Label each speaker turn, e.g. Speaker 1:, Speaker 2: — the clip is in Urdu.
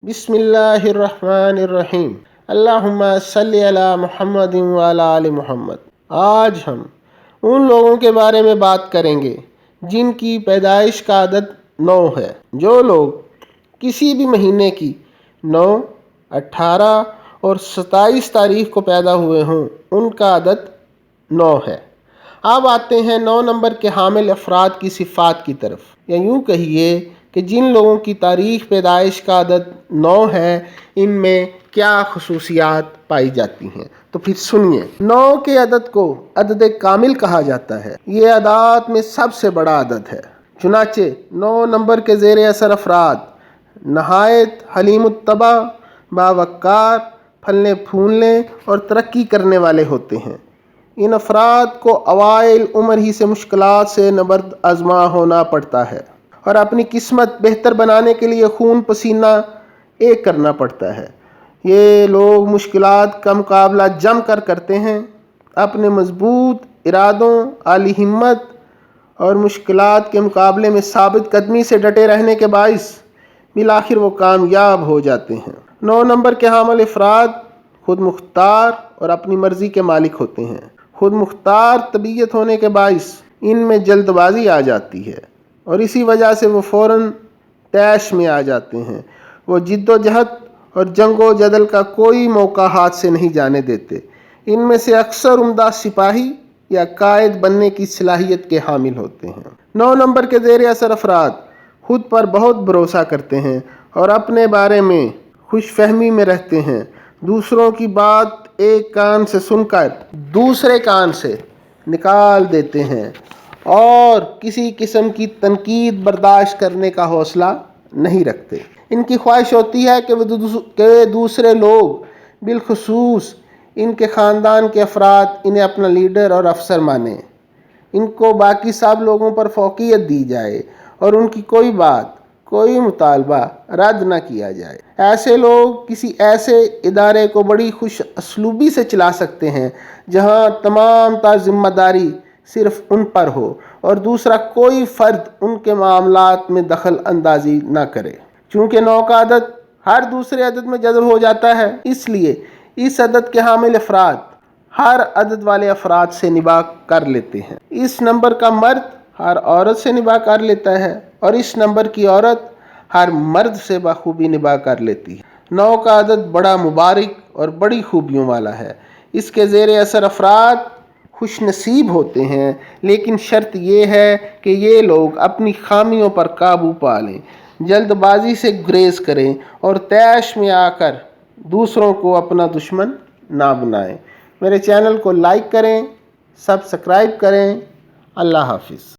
Speaker 1: بسم اللہ الرحمن الرحیم۔ اللہم صلی علی محمد وعلی آل محمد۔ آج ہم ان لوگوں کے بارے میں بات کریں گے جن کی پیدائش کا عدد 9 ہے۔ جو لوگ کسی بھی مہینے کی 9، 18 اور 27 تاریخ کو پیدا ہوئے ہوں ان کا عدد 9 ہے۔ اب آتے ہیں 9 نمبر کے حامل افراد کی صفات کی طرف، یا یوں کہیے کہ جن لوگوں کی تاریخ پیدائش کا عدد 9 ہے ان میں کیا خصوصیات پائی جاتی ہیں۔ تو پھر سنیے، 9 کے عدد کو عدد کامل کہا جاتا ہے۔ یہ اعداد میں سب سے بڑا عدد ہے۔ چنانچہ 9 نمبر کے زیر اثر افراد نہایت حلیم الطبع، باوقار، پھلنے پھولنے اور ترقی کرنے والے ہوتے ہیں۔ ان افراد کو اوائل عمر ہی سے مشکلات سے نبرد آزما ہونا پڑتا ہے اور اپنی قسمت بہتر بنانے کے لیے خون پسینہ ایک کرنا پڑتا ہے۔ یہ لوگ مشکلات کا مقابلہ جم کر کرتے ہیں۔ اپنے مضبوط ارادوں، عالی ہمت اور مشکلات کے مقابلے میں ثابت قدمی سے ڈٹے رہنے کے باعث بالآخر وہ کامیاب ہو جاتے ہیں۔ 9 نمبر کے حامل افراد خود مختار اور اپنی مرضی کے مالک ہوتے ہیں۔ خود مختار طبیعت ہونے کے باعث ان میں جلد بازی آ جاتی ہے اور اسی وجہ سے وہ فوراً طیش میں آ جاتے ہیں۔ وہ جد و جہد اور جنگ و جدل کا کوئی موقع ہاتھ سے نہیں جانے دیتے۔ ان میں سے اکثر عمدہ سپاہی یا قائد بننے کی صلاحیت کے حامل ہوتے ہیں۔ 9 نمبر کے زیر اثر افراد خود پر بہت بھروسہ کرتے ہیں اور اپنے بارے میں خوش فہمی میں رہتے ہیں۔ دوسروں کی بات ایک کان سے سن کر دوسرے کان سے نکال دیتے ہیں اور کسی قسم کی تنقید برداشت کرنے کا حوصلہ نہیں رکھتے۔ ان کی خواہش ہوتی ہے کہ دوسرے لوگ، بالخصوص ان کے خاندان کے افراد، انہیں اپنا لیڈر اور افسر مانیں۔ ان کو باقی سب لوگوں پر فوقیت دی جائے اور ان کی کوئی بات، کوئی مطالبہ رد نہ کیا جائے۔ ایسے لوگ کسی ایسے ادارے کو بڑی خوش اسلوبی سے چلا سکتے ہیں جہاں تمام تر ذمہ داری صرف ان پر ہو اور دوسرا کوئی فرد ان کے معاملات میں دخل اندازی نہ کرے۔ چونکہ 9 کا عدد ہر دوسرے عدد میں جذب ہو جاتا ہے، اس لیے اس عدد کے حامل افراد ہر عدد والے افراد سے نباہ کر لیتے ہیں۔ اس نمبر کا مرد ہر عورت سے نباہ کر لیتا ہے اور اس نمبر کی عورت ہر مرد سے بخوبی نباہ کر لیتی ہے۔ 9 کا عدد بڑا مبارک اور بڑی خوبیوں والا ہے۔ اس کے زیر اثر افراد خوش نصیب ہوتے ہیں، لیکن شرط یہ ہے کہ یہ لوگ اپنی خامیوں پر قابو پا لیں، جلد بازی سے گریز کریں اور طیش میں آ کر دوسروں کو اپنا دشمن نہ بنائیں۔ میرے چینل کو لائک کریں، سبسکرائب کریں۔ اللہ حافظ۔